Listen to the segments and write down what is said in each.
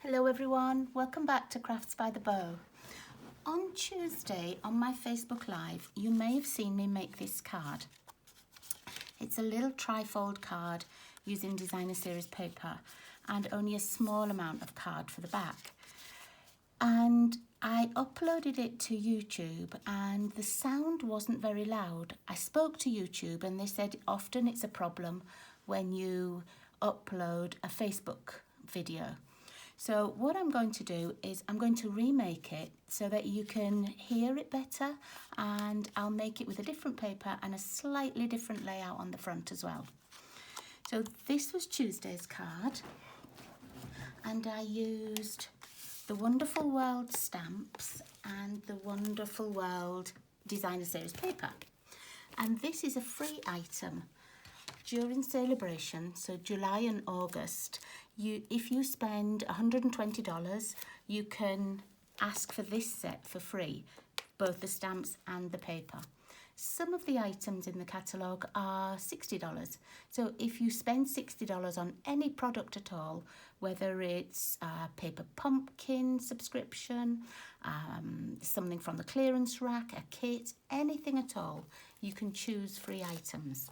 Hello everyone, welcome back to Crafts by the Bow. On Tuesday on my Facebook Live, you may have seen me make this card. It's a little trifold card using designer series paper and only a small amount of card for the back. And I uploaded it to YouTube and the sound wasn't very loud. I spoke to YouTube and they said often it's a problem when you upload a Facebook video. So what I'm going to do is I'm going to remake it so that you can hear it better, and I'll make it with a different paper and a slightly different layout on the front as well. So this was Tuesday's card, and I used the Wonderful World stamps and the Wonderful World designer series paper. And this is a free item during celebration, so July and August. If you spend $120, you can ask for this set for free, both the stamps and the paper. Some of the items in the catalogue are $60. So if you spend $60 on any product at all, whether it's a paper pumpkin subscription, something from the clearance rack, a kit, anything at all, you can choose free items.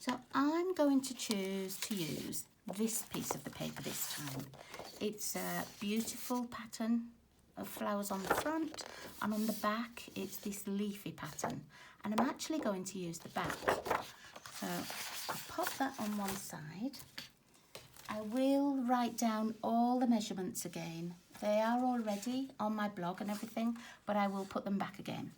So I'm going to choose to use this piece of the paper this time. It's a beautiful pattern of flowers on the front, and on the back it's this leafy pattern, and I'm actually going to use the back. So I'll pop that on one side. I will write down all the measurements again. They are already on my blog and everything, but I will put them back again.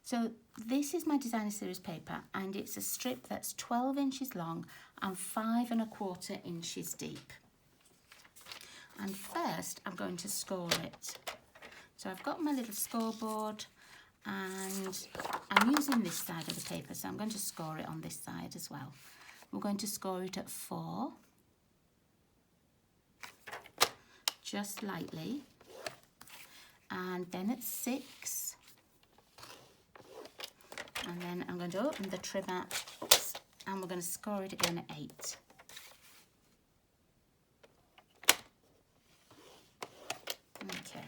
So this is my designer series paper, and it's a strip that's 12 inches long and 5 1/4 inches deep. And first I'm going to score it. So I've got my little scoreboard and I'm using this side of the paper, so I'm going to score it on this side as well. We're going to score it at 4, just lightly, and then at 6. And then I'm going to open the trimmer, and we're going to score it again at 8. Okay,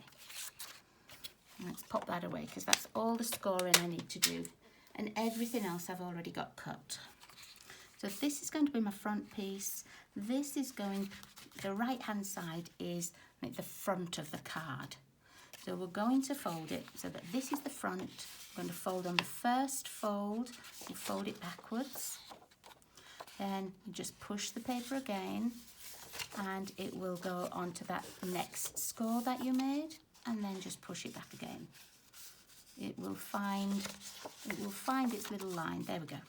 let's pop that away because that's all the scoring I need to do, and everything else I've already got cut. So this is going to be my front piece. This is going, the right hand side is like the front of the card. So we're going to fold it so that this is the front. I'm going to fold on the first fold, you fold it backwards, then you just push the paper again, and it will go onto that next score that you made, and then just push it back again. It will find its little line. There we go.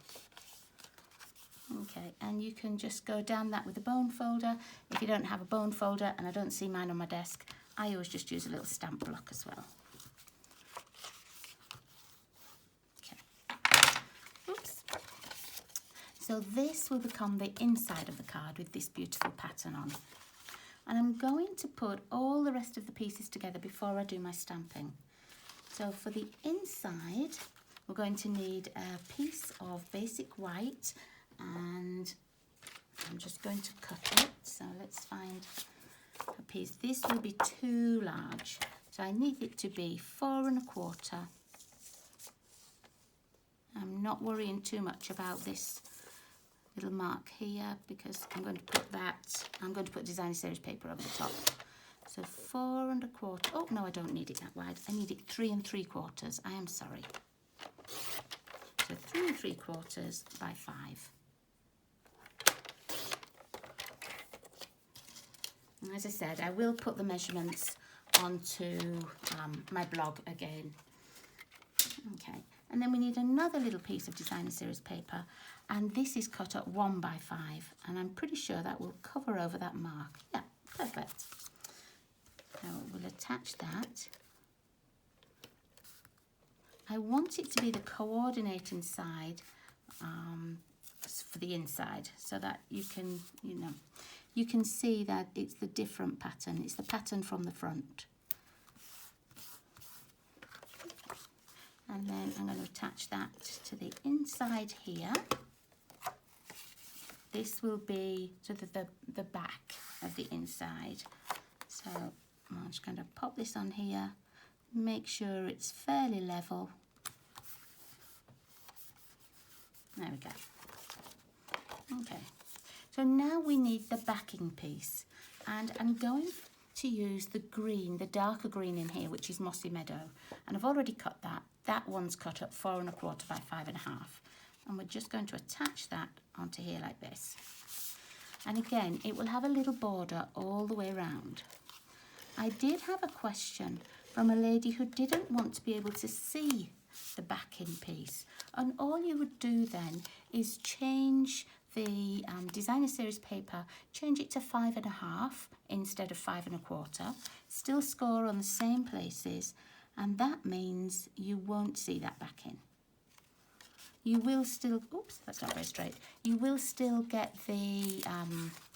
Okay, and you can just go down that with a bone folder. If you don't have a bone folder, and I don't see mine on my desk, I always just use a little stamp block as well. So this will become the inside of the card with this beautiful pattern on. And I'm going to put all the rest of the pieces together before I do my stamping. So for the inside, we're going to need a piece of basic white, and I'm just going to cut it. So let's find a piece. This will be too large, so I need it to be 4 1/4. I'm not worrying too much about this little mark here because I'm going to put designer series paper over the top. So 4 1/4. Oh no, I don't need it that wide. I need it 3 3/4. I am sorry. So 3 3/4 by 5. And as I said, I will put the measurements onto my blog again. Okay. And then we need another little piece of designer series paper, and this is cut at 1 by 5, and I'm pretty sure that will cover over that mark. Yeah, perfect. So we'll attach that. I want it to be the coordinating side for the inside, so that you can see that it's the different pattern. It's the pattern from the front. And then I'm going to attach that to the inside here. this will be sort of the back of the inside. So I'm just going to pop this on here, make sure it's fairly level. There we go. Okay, so now we need the backing piece, and I'm going to use the green, the darker green in here, which is Mossy Meadow, and I've already cut that. That one's cut up 4 1/4 by 5 1/2, and we're just going to attach that onto here like this. And again, it will have a little border all the way around. I did have a question from a lady who didn't want to be able to see the backing piece, and all you would do then is change the designer series paper, change it to 5 1/2 instead of 5 1/4, still score on the same places, and that means you won't see that backing. You will still, oops, that's not very straight. You will still get the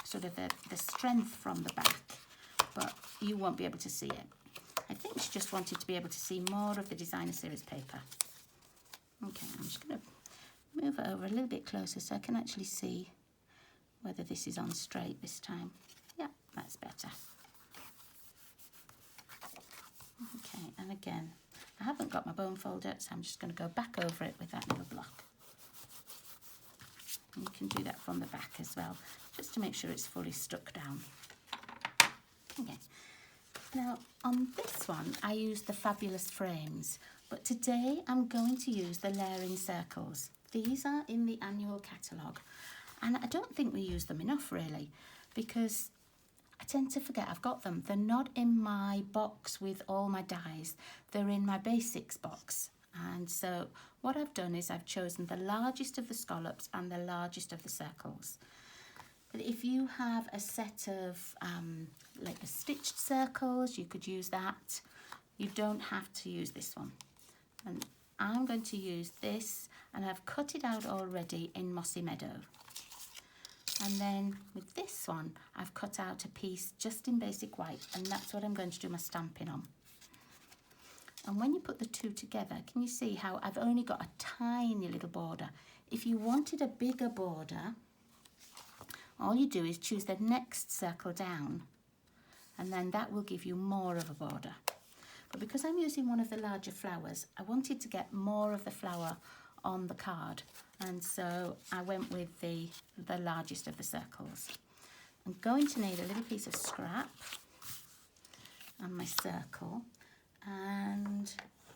sort of the strength from the back, but you won't be able to see it. I think she just wanted to be able to see more of the designer series paper. Okay, I'm just going to move it over a little bit closer so I can actually see whether this is on straight this time. Yeah, that's better. Okay, and again, I haven't got my bone folder, so I'm just going to go back over it with that little block. And you can do that from the back as well, just to make sure it's fully stuck down. Okay, now on this one I used the Fabulous Frames, but today I'm going to use the layering circles. These are in the annual catalogue, and I don't think we use them enough really, because I tend to forget I've got them. They're not in my box with all my dies, they're in my basics box. And so what I've done is I've chosen the largest of the scallops and the largest of the circles. But if you have a set of like the stitched circles, you could use that. You don't have to use this one. And I'm going to use this, and I've cut it out already in Mossy Meadow. And then with this one, I've cut out a piece just in basic white, and that's what I'm going to do my stamping on. And when you put the two together, can you see how I've only got a tiny little border? If you wanted a bigger border, all you do is choose the next circle down, and then that will give you more of a border. But because I'm using one of the larger flowers, I wanted to get more of the flower on the card, and so I went with the largest of the circles. I'm going to need a little piece of scrap and my circle, and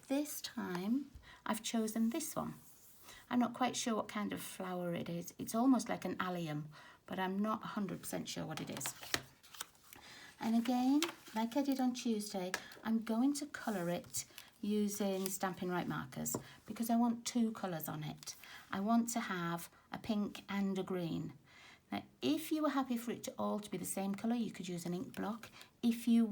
this time I've chosen this one. I'm not quite sure what kind of flower it is. It's almost like an allium, but I'm not 100% sure what it is. And again, like I did on Tuesday, I'm going to colour it using Stampin' Right markers because I want two colours on it. I want to have a pink and a green. Now, if you were happy for it to all to be the same colour, you could use an ink block. If you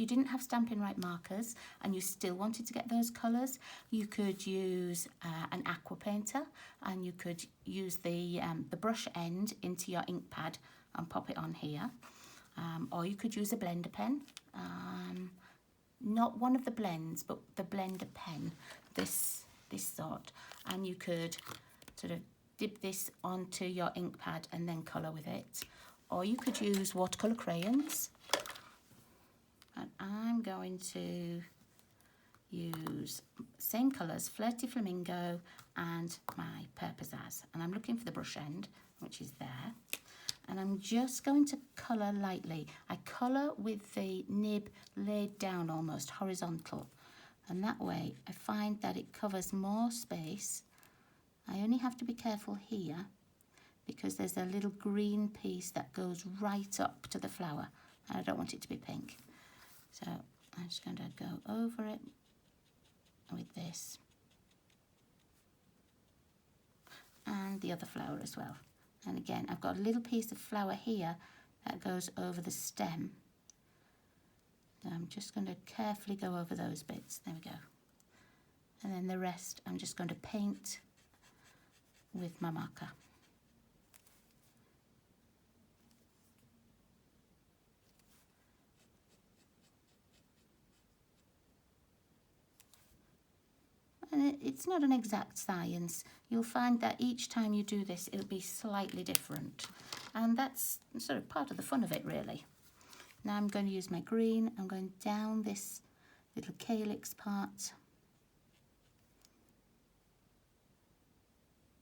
didn't have Stampin' Right markers and you still wanted to get those colours, you could use an aqua painter, and you could use the brush end into your ink pad and pop it on here. Or you could use a blender pen. Not one of the blends, but the blender pen, this sort. And you could sort of dip this onto your ink pad and then colour with it. Or you could use watercolour crayons. And I'm going to use same colours, Flirty Flamingo and my Purpazazz. And I'm looking for the brush end, which is there. And I'm just going to colour lightly. I colour with the nib laid down almost horizontal. And that way I find that it covers more space. I only have to be careful here because there's a little green piece that goes right up to the flower. And I don't want it to be pink. So I'm just going to go over it with this. And the other flower as well. And again, I've got a little piece of flower here that goes over the stem. So I'm just going to carefully go over those bits. There we go. And then the rest, I'm just going to paint with my marker. And it's not an exact science. You'll find that each time you do this, it'll be slightly different. And that's sort of part of the fun of it, really. Now I'm going to use my green. I'm going down this little calyx part.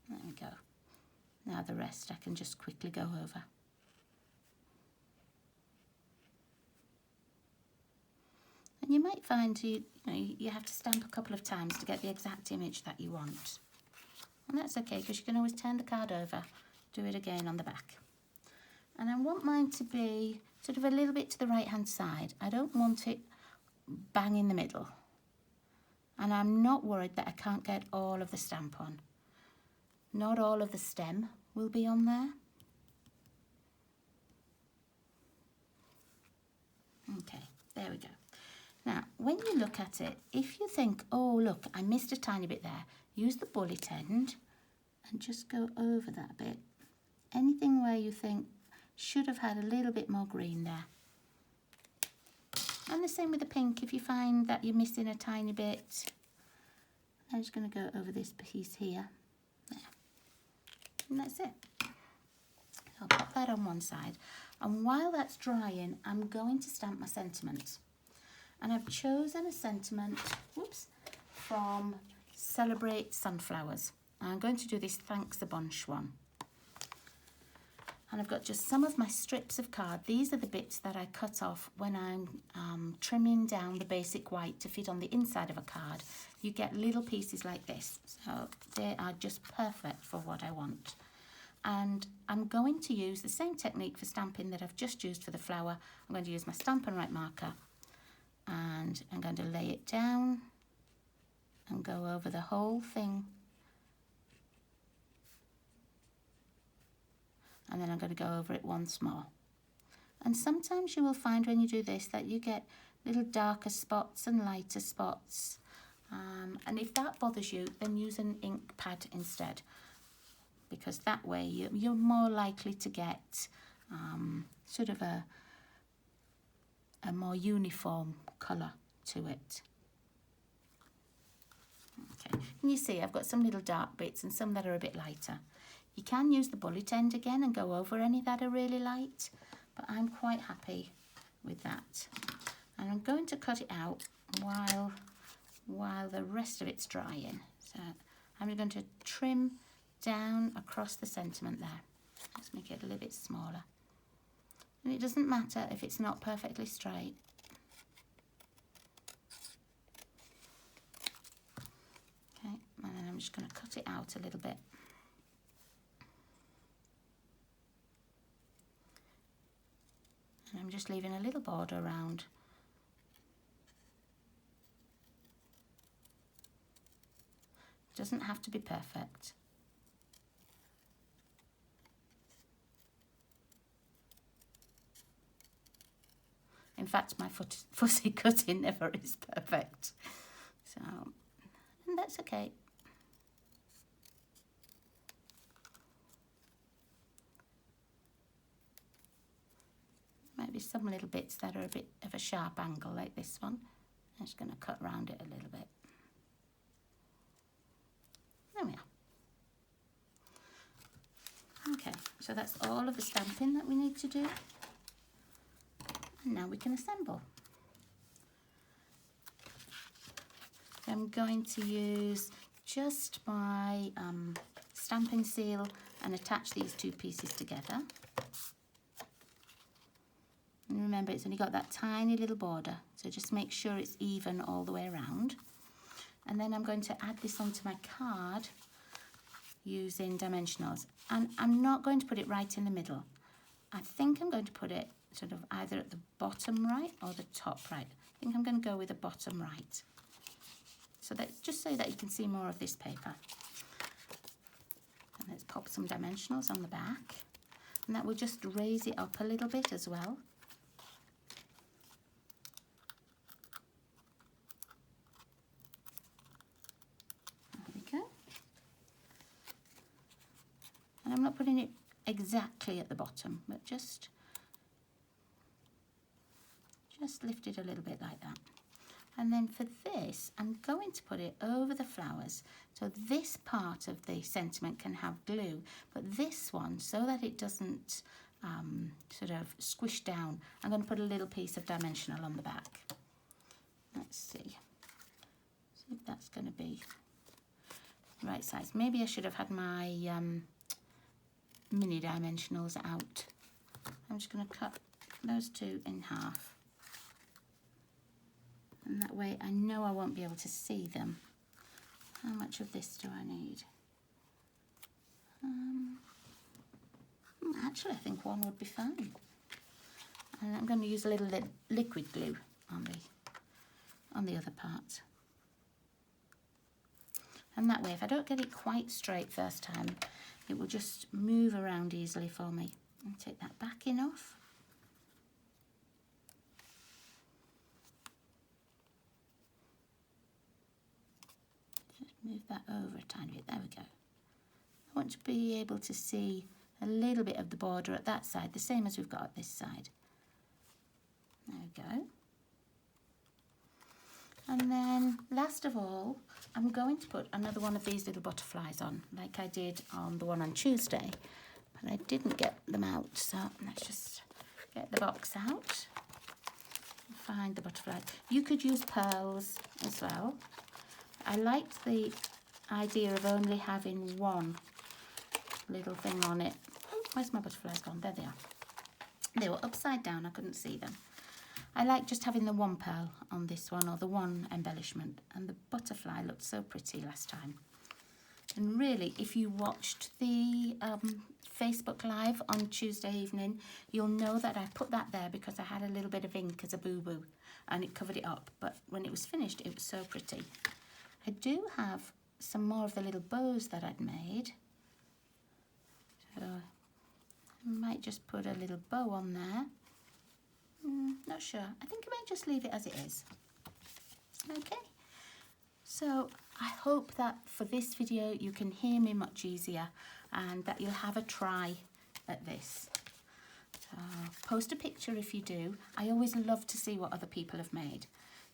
There we go. Now the rest I can just quickly go over. And you might find you have to stamp a couple of times to get the exact image that you want. And that's okay, because you can always turn the card over, do it again on the back. And I want mine to be sort of a little bit to the right hand side. I don't want it bang in the middle. And I'm not worried that I can't get all of the stamp on. Not all of the stem will be on there. Okay, there we go. Now, when you look at it, if you think, oh, look, I missed a tiny bit there, use the bullet end and just go over that bit. Anything where you think should have had a little bit more green there. And the same with the pink. If you find that you're missing a tiny bit, I'm just going to go over this piece here. There. And that's it. I'll pop that on one side. And while that's drying, I'm going to stamp my sentiment. And I've chosen a sentiment, whoops, from Celebrate Sunflowers. I'm going to do this Thanks a Bunch one. And I've got just some of my strips of card. These are the bits that I cut off when I'm trimming down the basic white to fit on the inside of a card. You get little pieces like this. So they are just perfect for what I want. And I'm going to use the same technique for stamping that I've just used for the flower. I'm going to use my Stampin' Write marker and I'm going to lay it down and go over the whole thing. And then I'm going to go over it once more. And sometimes you will find when you do this that you get little darker spots and lighter spots. And if that bothers you, then use an ink pad instead. Because that way you're more likely to get sort of a more uniform colour to it. Okay, and you see I've got some little dark bits and some that are a bit lighter. You can use the bullet end again and go over any that are really light, but I'm quite happy with that. And I'm going to cut it out while the rest of it's drying. So I'm going to trim down across the sentiment there. Let's make it a little bit smaller. And it doesn't matter if it's not perfectly straight. Okay, and then I'm just going to cut it out a little bit. And I'm just leaving a little border around. It doesn't have to be perfect. In fact, my fussy cutting never is perfect. So, and that's okay. Might be some little bits that are a bit of a sharp angle like this one. I'm just going to cut around it a little bit. There we are. Okay, so that's all of the stamping that we need to do. And now we can assemble. I'm going to use just my stamping seal and attach these two pieces together. And remember, it's only got that tiny little border, so just make sure it's even all the way around. And then I'm going to add this onto my card using dimensionals. And I'm not going to put it right in the middle. I think I'm going to put it sort of either at the bottom right or the top right. I think I'm going to go with the bottom right. So that's just so that you can see more of this paper. And let's pop some dimensionals on the back. And that will just raise it up a little bit as well. There we go. And I'm not putting it exactly at the bottom, but just lift it a little bit like that. And then for this, I'm going to put it over the flowers. So this part of the sentiment can have glue, but this one, so that it doesn't sort of squish down, I'm going to put a little piece of dimensional on the back. Let's see if that's going to be the right size. Maybe I should have had my mini dimensionals out. I'm just going to cut those two in half. And that way I know I won't be able to see them. How much of this do I need? Actually, I think one would be fine. And I'm going to use a little liquid glue on the other part. And that way, if I don't get it quite straight first time, it will just move around easily for me. And take that backing off. Just move that over a tiny bit. There we go. I want to be able to see a little bit of the border at that side, the same as we've got at this side. There we go. And then last of all, I'm going to put another one of these little butterflies on, like I did on the one on Tuesday, but I didn't get them out. So let's just get the box out and find the butterfly. You could use pearls as well. I liked the idea of only having one little thing on it. Oh, where's my butterflies gone? There they are. They were upside down, I couldn't see them. I like just having the one pearl on this one, or the one embellishment, and the butterfly looked so pretty last time. And really, if you watched the Facebook Live on Tuesday evening, you'll know that I put that there because I had a little bit of ink as a boo-boo and it covered it up, but when it was finished, it was so pretty. I do have some more of the little bows that I'd made, so I might just put a little bow on there. Not sure. I think I might just leave it as it is. Okay. So I hope that for this video you can hear me much easier and that you'll have a try at this. So post a picture if you do. I always love to see what other people have made.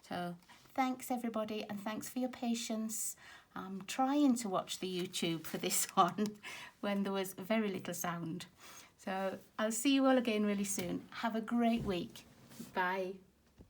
So thanks everybody, and thanks for your patience. I'm trying to watch the YouTube for this one when there was very little sound. So I'll see you all again really soon. Have a great week. Bye.